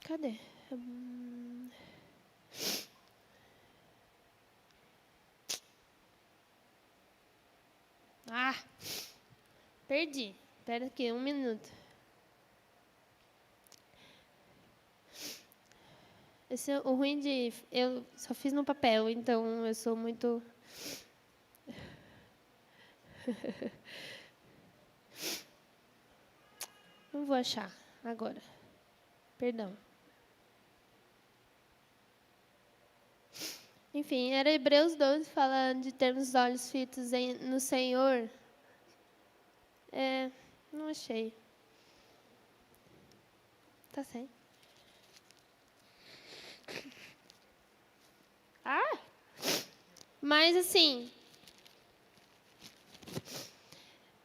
Cadê? Perdi. Espera aqui, 1 minuto. Esse é o ruim de... Eu só fiz no papel, então eu sou muito... Não vou achar agora. Perdão. Enfim, era Hebreus 12, falando de termos os olhos fitos no Senhor. Não achei. Tá certo. Mas assim,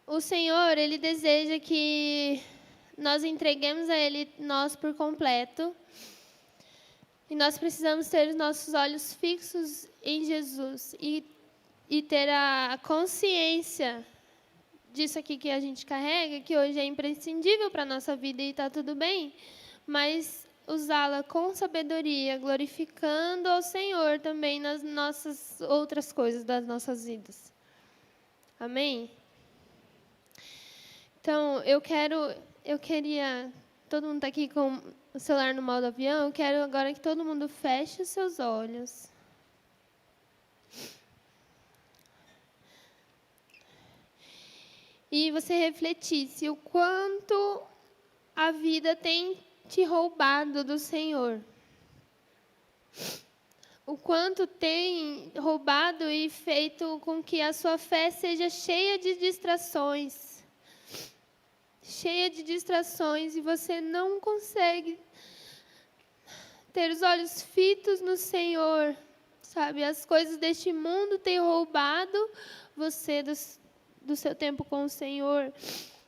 o Senhor, Ele deseja que nós entreguemos a Ele nós por completo. E nós precisamos ter os nossos olhos fixos em Jesus e ter a consciência disso aqui que a gente carrega, que hoje é imprescindível para a nossa vida e está tudo bem, mas usá-la com sabedoria, glorificando ao Senhor também nas nossas outras coisas das nossas vidas. Amém? Então, eu queria... Todo mundo está aqui com o celular no modo avião. Eu quero agora que todo mundo feche os seus olhos. E você refletisse o quanto a vida tem te roubado do Senhor. O quanto tem roubado e feito com que a sua fé seja cheia de distrações. Cheia de distrações, e você não consegue ter os olhos fitos no Senhor, sabe? As coisas deste mundo têm roubado você do seu tempo com o Senhor,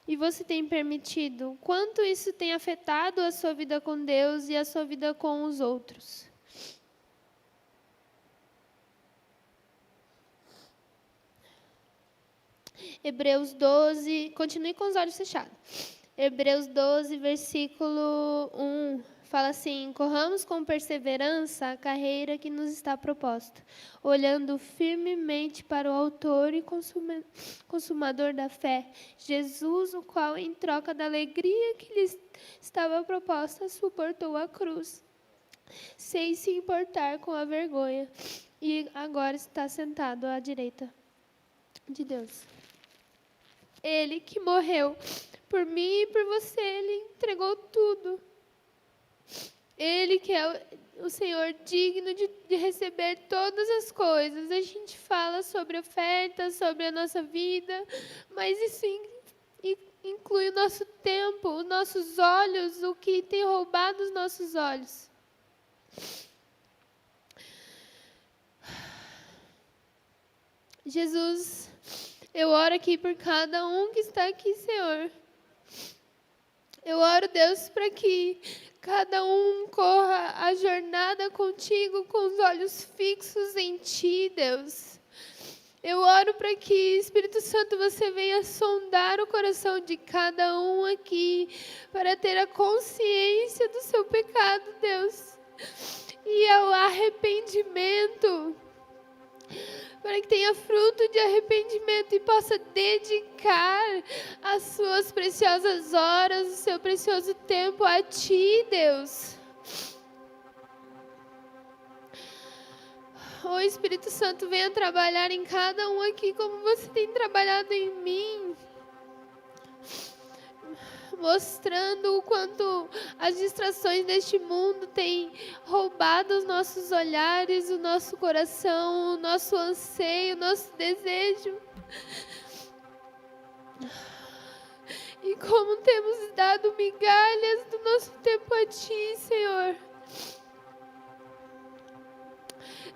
e você tem permitido. O quanto isso tem afetado a sua vida com Deus e a sua vida com os outros. Hebreus 12, continue com os olhos fechados. Hebreus 12, versículo 1, fala assim: corramos com perseverança a carreira que nos está proposta, olhando firmemente para o autor e consumador da fé, Jesus, o qual, em troca da alegria que lhe estava proposta, suportou a cruz, sem se importar com a vergonha, e agora está sentado à direita de Deus. Ele que morreu por mim e por você, Ele entregou tudo. Ele que é o Senhor digno de receber todas as coisas. A gente fala sobre ofertas, sobre a nossa vida, mas isso inclui o nosso tempo, os nossos olhos, o que tem roubado os nossos olhos. Jesus, eu oro aqui por cada um que está aqui, Senhor. Eu oro, Deus, para que cada um corra a jornada contigo com os olhos fixos em Ti, Deus. Eu oro para que, Espírito Santo, você venha sondar o coração de cada um aqui, para ter a consciência do seu pecado, Deus, e ao arrependimento, para que tenha fruto de arrependimento e possa dedicar as suas preciosas horas, o seu precioso tempo a Ti, Deus. Ô Espírito Santo, venha trabalhar em cada um aqui como você tem trabalhado em mim, mostrando o quanto as distrações deste mundo têm roubado os nossos olhares, o nosso coração, o nosso anseio, o nosso desejo. E como temos dado migalhas do nosso tempo a Ti, Senhor.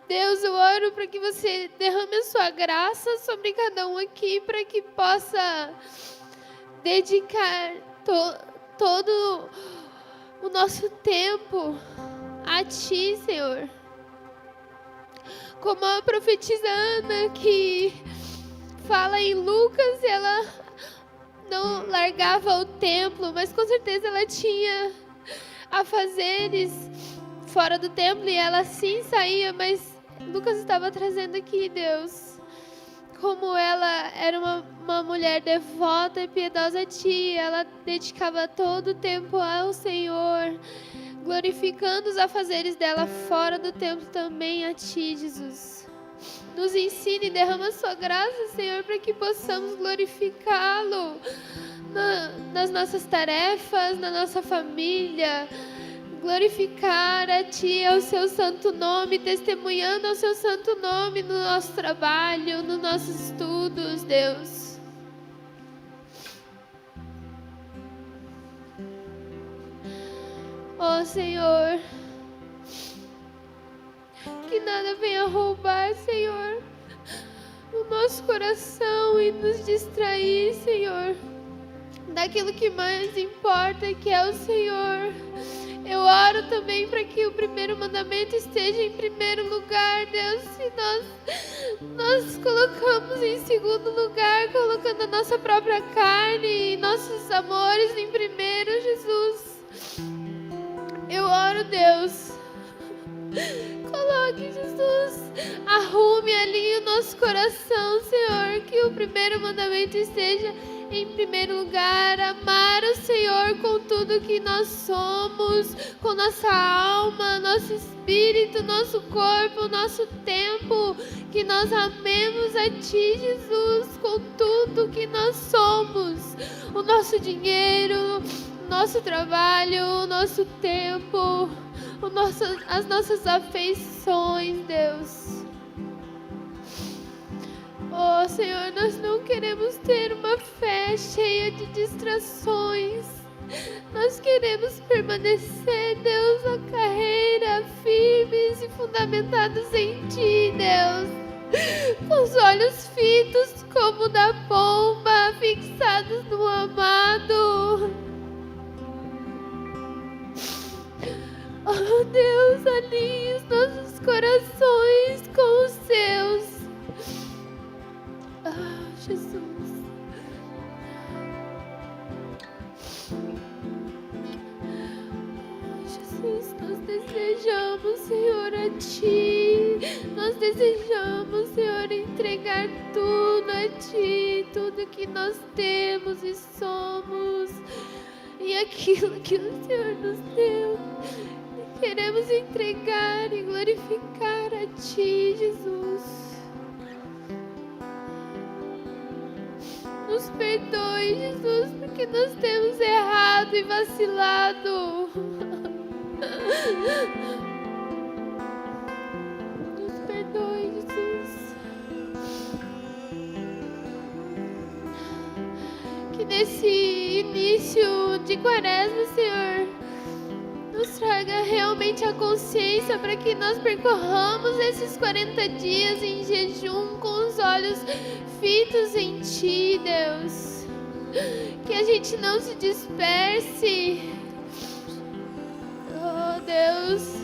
Deus, eu oro para que você derrame a sua graça sobre cada um aqui, para que possa dedicar todo o nosso tempo a Ti, Senhor. Como a profetisa Ana, que fala em Lucas, ela não largava o templo, mas com certeza ela tinha afazeres fora do templo e ela sim saía, mas Lucas estava trazendo aqui, Deus, como ela era uma mulher devota e piedosa a Ti, ela dedicava todo o tempo ao Senhor, glorificando os afazeres dela fora do templo também a Ti, Jesus. Nos ensine e derrama a Sua graça, Senhor, para que possamos glorificá-lo nas nossas tarefas, na nossa família, glorificar a Ti, ao Seu santo nome, testemunhando ao Seu santo nome no nosso trabalho, nos nossos estudos, Deus. Ó Senhor, que nada venha roubar, Senhor, o nosso coração e nos distrair, Senhor, daquilo que mais importa, que é o Senhor. Eu oro também para que o primeiro mandamento esteja em primeiro lugar, Deus. Se nós colocamos em segundo lugar, colocando a nossa própria carne e nossos amores em primeiro, Jesus. Eu oro, Deus. Coloque, Jesus, arrume ali o nosso coração, Senhor, que o primeiro mandamento esteja em primeiro lugar, amar o Senhor com tudo que nós somos, com nossa alma, nosso espírito, nosso corpo, nosso tempo, que nós amemos a Ti, Jesus, com tudo que nós somos, o nosso dinheiro, o nosso trabalho, o nosso tempo, as nossas afeições, Deus. Oh, Senhor, nós não queremos ter uma fé cheia de distrações. Nós queremos permanecer, Deus, na carreira, firmes e fundamentados em Ti, Deus. Com os olhos fitos como da pomba, fixados no amado. Oh, Deus, alinhe os nossos corações com os Seus. Ah, Jesus. Jesus, nós desejamos, Senhor, a Ti. Nós desejamos, Senhor, entregar tudo a Ti, tudo que nós temos e somos, e aquilo que o Senhor nos deu. Queremos entregar e glorificar a Ti, Jesus. Nos perdoe, Jesus, porque nós temos errado e vacilado. Nos perdoe, Jesus. Que nesse início de Quaresma, Senhor, nos traga realmente a consciência para que nós percorramos esses 40 dias em jejum com os olhos fitos em Ti, Deus. Que a gente não se disperse. Oh, Deus,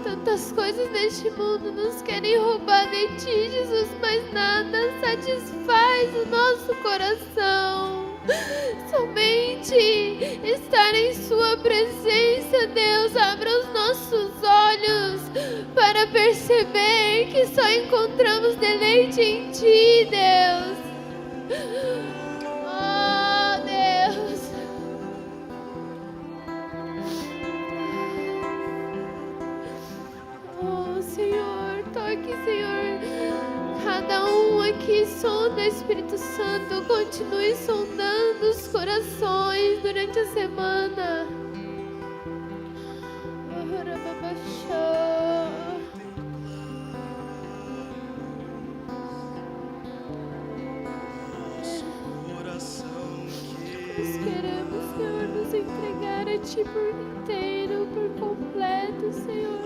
tantas coisas neste mundo nos querem roubar de Ti, Jesus, mas nada satisfaz o nosso coração. Somente estar em Sua presença, Deus, abra os nossos olhos para perceber que só encontramos deleite em Ti, Deus. Oh, Deus. Oh, Senhor, toque, Senhor. Cada um aqui sonda, Espírito Santo, continue sondando os corações durante a semana. Nós queremos, Senhor, nos entregar a Ti por inteiro, por completo, Senhor.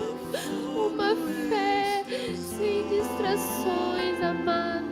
Uma fé sem distrações, amado.